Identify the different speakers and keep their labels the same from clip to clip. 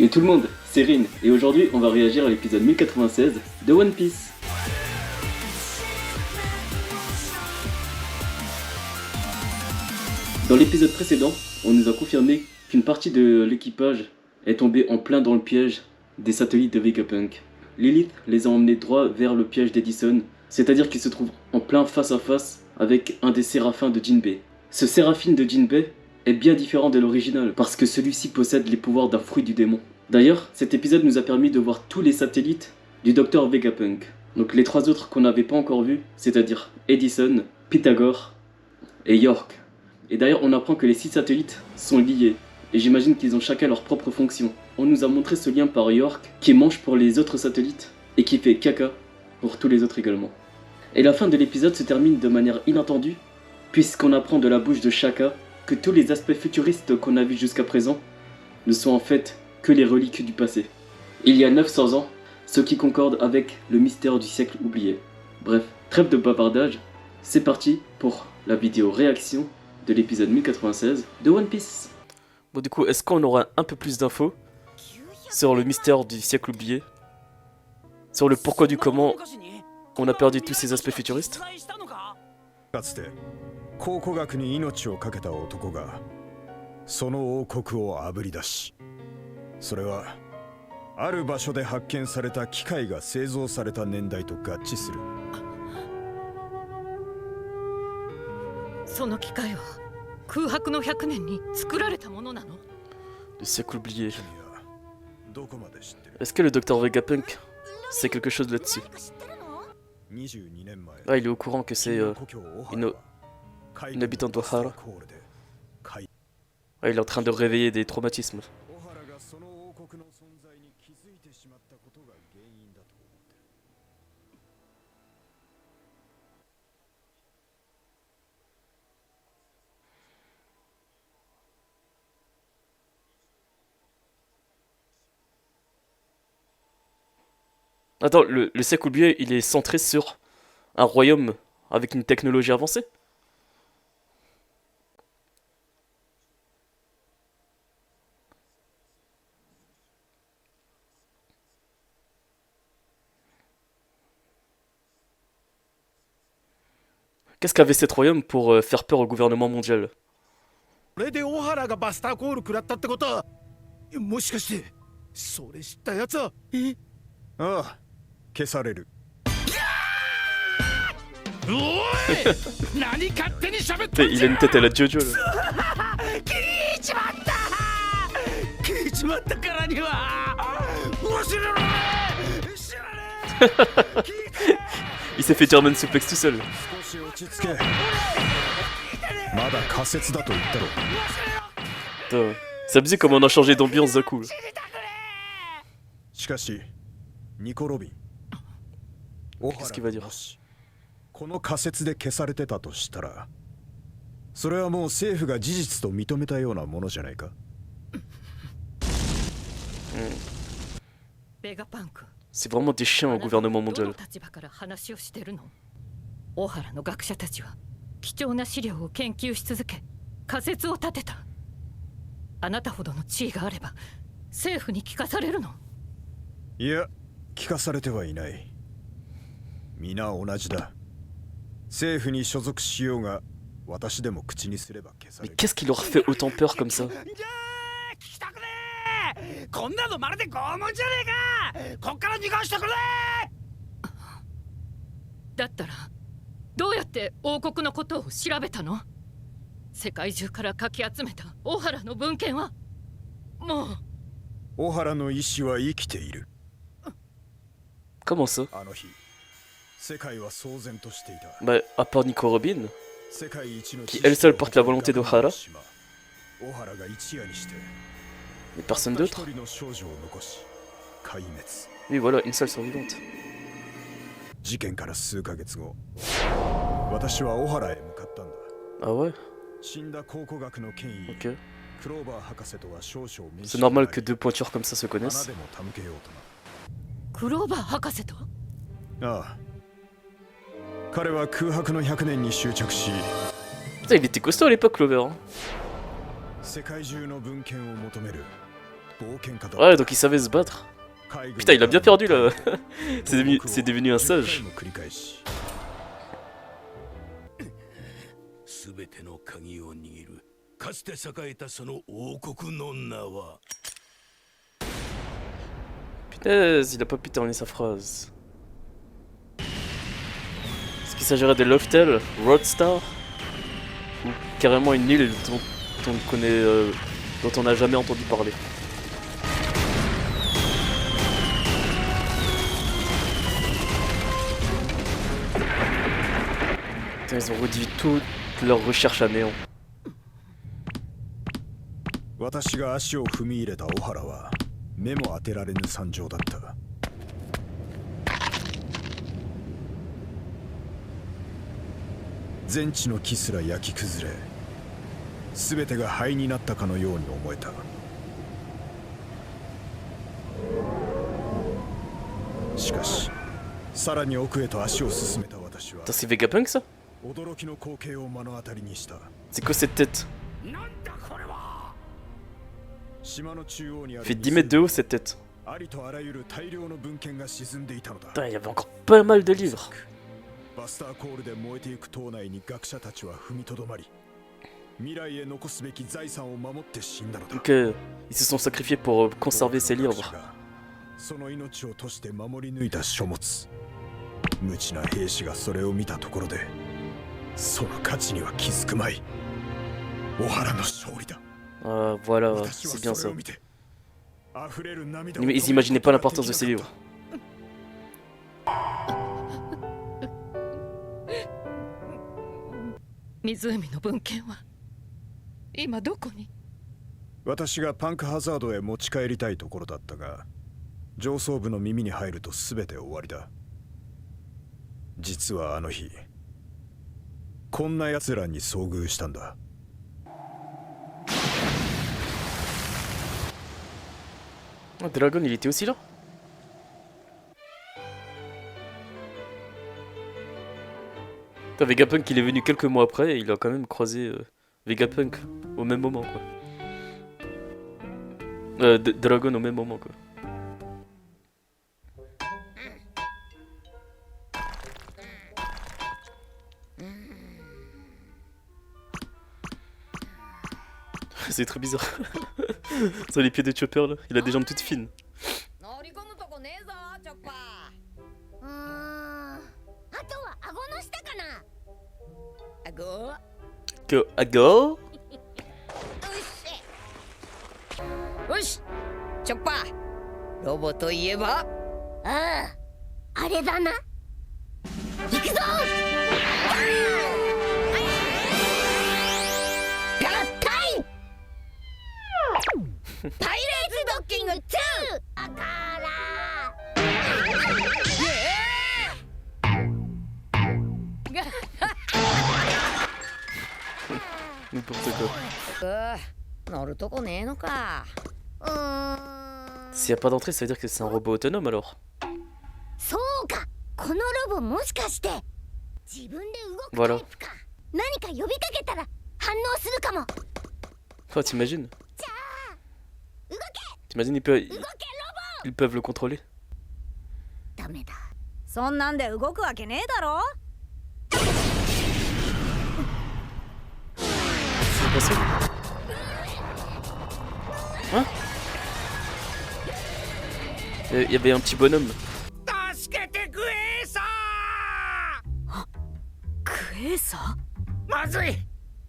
Speaker 1: Yo tout le monde, c'est Rin, et aujourd'hui on va réagir à l'épisode 1096 de One Piece. Dans l'épisode précédent, on nous a confirmé qu'une partie de l'équipage est tombée en plein dans le piège des satellites de Vegapunk. Lilith les a emmenés droit vers le piège d'Edison, c'est-à-dire qu'ils se trouvent en plein face à face avec un des séraphins de Jinbei. Ce séraphine de Jinbei est bien différent de l'original, parce que celui-ci possède les pouvoirs d'un fruit du démon. D'ailleurs, cet épisode nous a permis de voir tous les satellites du docteur Vegapunk. Donc les trois autres qu'on n'avait pas encore vus, c'est-à-dire Edison, Pythagore et York. Et d'ailleurs, on apprend que les 6 satellites sont liés, et j'imagine qu'ils ont chacun leur propre fonction. On nous a montré ce lien par York, qui mange pour les autres satellites, et qui fait caca pour tous les autres également. Et la fin de l'épisode se termine de manière inattendue, puisqu'on apprend de la bouche de Shaka que tous les aspects futuristes qu'on a vus jusqu'à présent ne sont en fait que les reliques du passé. Il y a 900 ans, ce qui concorde avec le mystère du siècle oublié. Bref, trêve de bavardage, c'est parti pour la vidéo réaction de l'épisode 1096 de One Piece.
Speaker 2: Bon, du coup, est-ce qu'on aura un peu plus d'infos sur le mystère du siècle oublié? Sur le pourquoi du comment on a perdu tous ces aspects futuristes?
Speaker 3: かつて考古学に命を懸けた男がその王国をあぶり出し、それはある場所で発見された機械が製造された年代と合致する。
Speaker 4: その機械は空白の100年に作られたものなの?
Speaker 2: Le siècle oublié.
Speaker 3: 君はどこまで知ってる？
Speaker 2: Est-ce que le docteur Vegapunk sait quelque chose là-dessus?
Speaker 3: 22年前
Speaker 2: Ah, il est au courant que c'est une habitante d'Ohara. Ah, il est en train de réveiller des traumatismes. Attends, le siècle oublié, il est centré sur un royaume avec une technologie avancée? Qu'est-ce qu'avait cet royaume pour faire peur au gouvernement mondial?
Speaker 5: これでオハラがバスターコール食らったってことは、もしかしてそれ知ったやつは
Speaker 3: ああ、消される。
Speaker 5: おい何勝手に喋ってん
Speaker 2: Il
Speaker 5: じ
Speaker 2: a
Speaker 5: ゃん
Speaker 2: une tête à la Jojo là.
Speaker 5: 聞いちまった聞いちまったからには忘れろ知らねえ
Speaker 2: Il s'est fait German suplex tout seul.
Speaker 3: 少し落ち着け。まだ仮説だと言ったろ。
Speaker 2: Putain, c'est abusé comme on a changé d'ambiance d'un coup.
Speaker 3: しかし、ニコ・ロビン。
Speaker 2: Qu'est-ce qu'il va dire?
Speaker 3: この仮説で消されてたとしたら、それはもう政府が事実と認めたようなものじゃないか。
Speaker 4: ベガパンク
Speaker 2: C'est vraiment des chiens au gouvernement mondial.
Speaker 4: 立場から話をしてるの? オハラの学者たちは貴重な資料を研究し続け仮説を立てた。あなたほどの地位があれば政府に聞かされるの?
Speaker 3: いや、聞かされてはいない。皆同じだ。政府に所属しようが私でも口にすれば消され
Speaker 2: Mais
Speaker 3: る。
Speaker 2: qu'est-ce qui leur fait autant peur comme ça?
Speaker 5: じゃあ聞きたくねえこんなのまるで拷問じゃねえかこっから逃がしてくれ
Speaker 4: だったらどうやって王国のことを調べたの? 世界中からかき集めたオハラの文献はもう。
Speaker 3: オハラの意志は生きている。
Speaker 2: Comment ça?
Speaker 3: あの日、世界は騒然としていた。
Speaker 2: Bah, à part Nico Robin,
Speaker 3: 世界一の
Speaker 2: qui elle seule porte la volonté d'Ohara,
Speaker 3: オハラが一夜にして
Speaker 2: mais personne
Speaker 3: 一
Speaker 2: d'autre.
Speaker 3: 人の少女を残し壊滅。
Speaker 2: Oui, voilà, une seule survivante.
Speaker 3: 事件から数ヶ月後、私はオハラへ向かったんだ。
Speaker 2: Ah ouais?
Speaker 3: 死んだ考古学の権威、
Speaker 2: Ok.
Speaker 3: クローバー博士とは少々面
Speaker 2: C'est
Speaker 3: 識が
Speaker 2: normal
Speaker 3: あ
Speaker 2: que
Speaker 3: り
Speaker 2: deux pointures comme ça se
Speaker 3: 花
Speaker 2: connaissent.
Speaker 3: でも手向けようと
Speaker 4: クローバー博士と?
Speaker 3: な。ああ。彼は空白の100年に執着し、
Speaker 2: Putain, il était costaud à l'époque, Clover. Hein.
Speaker 3: 世界中の文献を求める
Speaker 2: Ouais, donc il savait se battre. Putain, il a bien perdu là. C'est devenu un sage.
Speaker 5: 全ての鍵を握るかつて栄えたその王国の名は
Speaker 2: Punaise, il a pas pu terminer sa phrase. Est-ce qu'il s'agirait de Loftel, Roadstar, ou carrément une île dont on connaît, dont on n'a jamais entendu parler? Putain, ils ont réduit toute leur recherche à néant.
Speaker 3: 私が足を踏み入れた小原は目も当てられぬ惨状だった。全地の木すら焼き崩れ、全てが灰になったかのように思えた。しかし、さらに奥へと足を進めた私は
Speaker 2: Putain, c'est Vegapunk ça?
Speaker 3: 驚きの光景を目の当たりにした。
Speaker 2: C'est quoi cette tête?
Speaker 5: なんだこれは
Speaker 3: 島の中央にある
Speaker 2: Fait 10 mètres de haut cette tête.
Speaker 3: ありとあらゆる大量の文献が沈んでいたのだ。
Speaker 2: Putain, il y avait encore pas mal de livres.
Speaker 3: バスターコールで燃えていく島内に学者たちは踏みとどまり、未来へ残すべき財産を守って死んだのだ。
Speaker 2: Donc, ils se sont sacrifiés pour conserver ces livres.
Speaker 3: その命を賭して守り抜いた書物。無知な兵士がそれを見たところで、その価値には気づくまい。小原の勝利だ。
Speaker 2: Ah, voilà, c'est bien ça. Mais ils imaginaient pas l'importance de ces livres.
Speaker 4: 湖の文献は今どこに？
Speaker 3: 私がパンクハザードへ持ち帰りたいところだったが、上層部の耳に入ると全て終わりだ。実はあの日、こんな奴らに遭遇したんだ。
Speaker 2: Ah, Dragon, il était aussi là? Putain, Vegapunk, il est venu quelques mois après et il a quand même croisé Vegapunk au même moment, quoi. Dragon au même moment, quoi. C'est très bizarre. Sur les pieds de Chopper là, il a des jambes toutes fines. Que Ago?
Speaker 6: よしチョッパーロボといえばあああれだな行くぞ合体パイレーツドッキング2だから
Speaker 2: N'importe quoi.
Speaker 6: 乗るとこねえのか
Speaker 2: S'il n'y a pas d'entrée, ça veut dire que c'est un robot autonome alors.
Speaker 6: そうかこのロボもしかして自分で動く
Speaker 2: Voilà.
Speaker 6: タイプか何か呼びかけたら反応するかも
Speaker 2: Oh, t'imagines?
Speaker 6: じゃあ動け
Speaker 2: T'imagines, ils
Speaker 6: 動けロボ
Speaker 2: peuvent le contrôler?
Speaker 6: ダメだ
Speaker 7: そんなんで動くわけねえだろ
Speaker 2: C'est passé? Hein? Il y avait un petit bonhomme.
Speaker 5: 助けてくれさ
Speaker 7: クエーサ
Speaker 5: まずい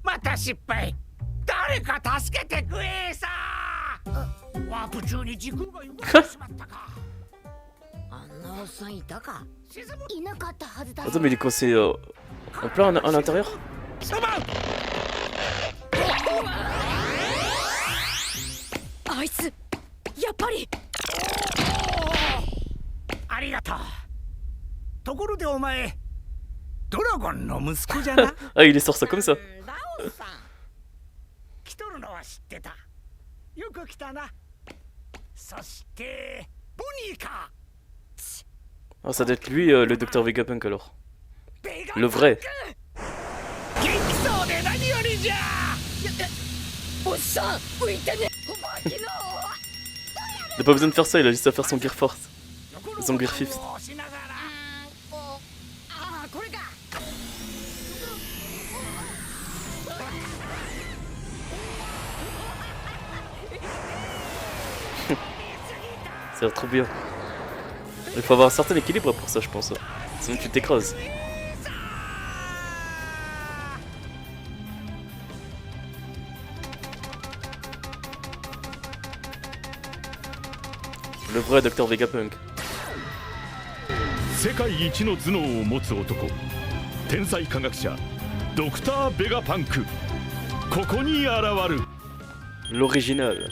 Speaker 5: また失敗誰か助けてくれさワープ中に時空が歪んでしまったか
Speaker 6: あんなおっさんいたかいなかったはずだ
Speaker 2: Attends, mais il est coincé en plein à l'intérieur?
Speaker 5: 貴様
Speaker 7: あいつやっぱり
Speaker 5: ありがとうところでお前ドラゴンの息子じゃな
Speaker 2: Ah, il est sort ça comme ça.
Speaker 6: ダオさん
Speaker 5: 来とるのは知ってたよく来たなそしてボニーか
Speaker 2: Ah, ça doit être lui, le docteur Vegapunk alors. Le vrai.
Speaker 5: 元気そうで何よりじゃ
Speaker 6: おっさん浮いてねお化けの
Speaker 2: Il a pas besoin de faire ça, il a juste à faire son Gear Force. Son Gear Fifth.
Speaker 6: しながらああこれか
Speaker 2: Ça a l'air trop bien. Il faut avoir un certain équilibre pour ça, je pense. Sinon tu t'écrases. Le vrai Dr Vegapunk.
Speaker 8: 世界一の頭脳を持つ男天才科学者ドクター・ベガパンクここに現る
Speaker 2: L'original.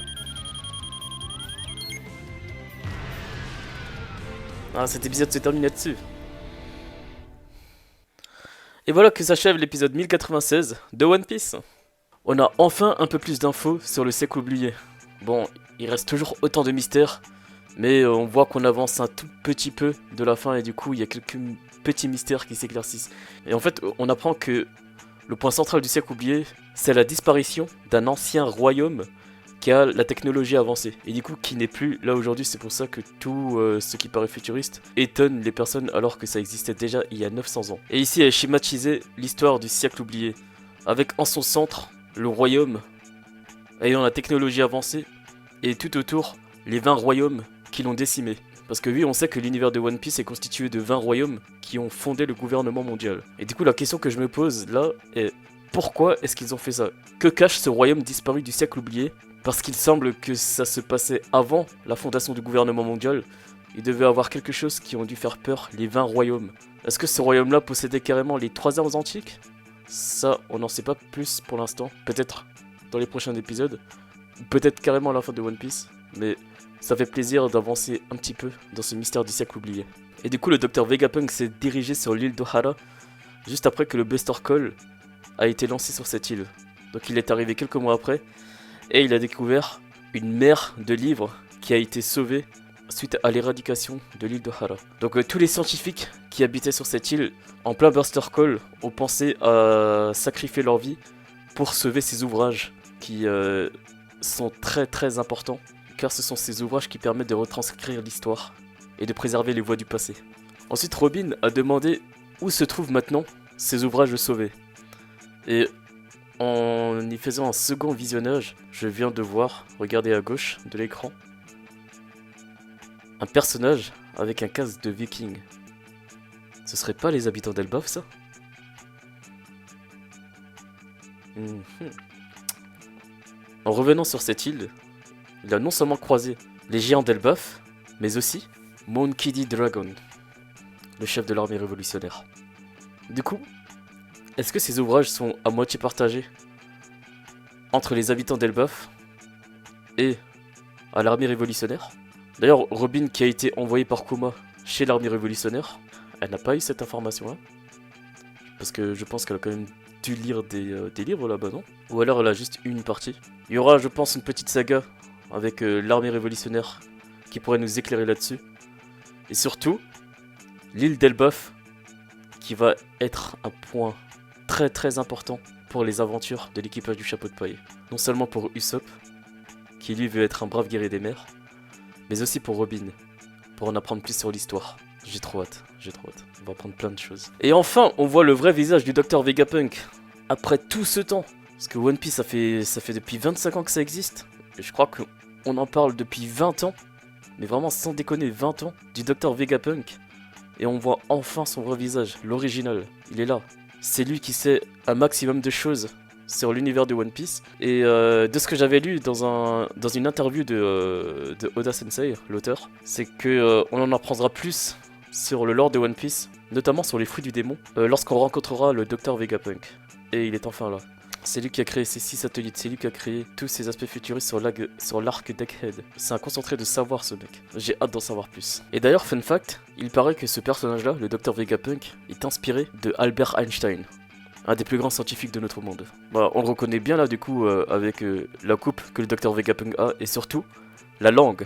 Speaker 2: Ah, cet épisode se termine là-dessus. Et voilà que s'achève l'épisode 1096 de One Piece. On a enfin un peu plus d'infos sur le siècle oublié. Bon, il reste toujours autant de mystères, mais on voit qu'on avance un tout petit peu de la fin et du coup il y a quelques petits mystères qui s'éclaircissent. Et en fait, on apprend que le point central du siècle oublié, c'est la disparition d'un ancien royaume qui a la technologie avancée et du coup qui n'est plus là aujourd'hui. C'est pour ça que tout ce qui paraît futuriste étonne les personnes alors que ça existait déjà il y a 900 ans. Et ici est schématisé l'histoire du siècle oublié avec en son centre le royaume ayant la technologie avancée et tout autour les 20 royaumes qui l'ont décimé. Parce que oui, on sait que l'univers de One Piece est constitué de 20 royaumes qui ont fondé le gouvernement mondial. Et du coup la question que je me pose là est pourquoi est-ce qu'ils ont fait ça? Que cache ce royaume disparu du siècle oublié? Parce qu'il semble que ça se passait avant la fondation du gouvernement mondial. Il devait avoir quelque chose qui ont dû faire peur, les 20 royaumes. Est-ce que ce royaume-là possédait carrément les 3 armes antiques? Ça, on n'en sait pas plus pour l'instant. Peut-être dans les prochains épisodes. Peut-être carrément à la fin de One Piece. Mais ça fait plaisir d'avancer un petit peu dans ce mystère du siècle oublié. Et du coup, le Dr Vegapunk s'est dirigé sur l'île d'Ohara juste après que le Buster Call a été lancé sur cette île. Donc il est arrivé quelques mois après. Et il a découvert une mer de livres qui a été sauvée suite à l'éradication de l'île d'Ohara. Donc tous les scientifiques qui habitaient sur cette île, en plein Buster Call, ont pensé à sacrifier leur vie pour sauver ces ouvrages qui sont très très importants, car ce sont ces ouvrages qui permettent de retranscrire l'histoire et de préserver les voies du passé. Ensuite, Robin a demandé où se trouvent maintenant ces ouvrages sauvés. Et en y faisant un second visionnage, je viens de voir, regardez à gauche de l'écran, un personnage avec un casque de viking. Ce serait pas les habitants d'Elbaf, ça? En revenant sur cette île, il a non seulement croisé les géants d'Elbaf, mais aussi Monkey D. Dragon, le chef de l'armée révolutionnaire. Du coup, est-ce que ces ouvrages sont à moitié partagés entre les habitants d'Elbaf et à l'armée révolutionnaire? D'ailleurs, Robin qui a été envoyée par Kuma chez l'armée révolutionnaire, elle n'a pas eu cette information-là. Parce que je pense qu'elle a quand même dû lire des livres là-bas, non? Ou alors elle a juste eu une partie. Il y aura, je pense, une petite saga avec l'armée révolutionnaire qui pourrait nous éclairer là-dessus. Et surtout, l'île d'Elbaf qui va être un point très très important pour les aventures de l'équipage du chapeau de paille. Non seulement pour Usopp, qui lui veut être un brave guerrier des mers, mais aussi pour Robin, pour en apprendre plus sur l'histoire. J'ai trop hâte, on va apprendre plein de choses. Et enfin, on voit le vrai visage du Dr Vegapunk, après tout ce temps. Parce que One Piece, ça fait depuis 25 ans que ça existe, et je crois qu'on en parle depuis 20 ans, mais vraiment sans déconner, 20 ans, du Dr Vegapunk. Et on voit enfin son vrai visage, l'original, il est là. C'est lui qui sait un maximum de choses sur l'univers de One Piece. Et de ce que j'avais lu dans une interview de Oda Sensei, l'auteur, c'est que on en apprendra plus sur le lore de One Piece, notamment sur les fruits du démon, lorsqu'on rencontrera le Dr Vegapunk. Et il est enfin là. C'est lui qui a créé ces 6 satellites, c'est lui qui a créé tous ces aspects futuristes sur l'arc Deckhead. C'est un concentré de savoir, ce mec. J'ai hâte d'en savoir plus. Et d'ailleurs, fun fact, il paraît que ce personnage-là, le Dr Vegapunk, est inspiré de Albert Einstein, un des plus grands scientifiques de notre monde. Bah, on le reconnaît bien là du coup avec la coupe que le Dr Vegapunk a, et surtout la langue.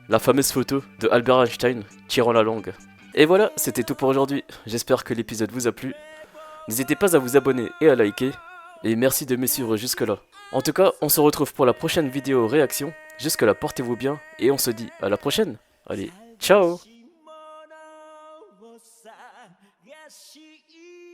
Speaker 2: La fameuse photo de Albert Einstein tirant la langue. Et voilà, c'était tout pour aujourd'hui. J'espère que l'épisode vous a plu. N'hésitez pas à vous abonner et à liker. Et merci de me suivre jusque là. En tout cas, on se retrouve pour la prochaine vidéo réaction Jusque là, portez-vous bien et on se dit à la prochaine. Allez, ciao!
Speaker 5: 探し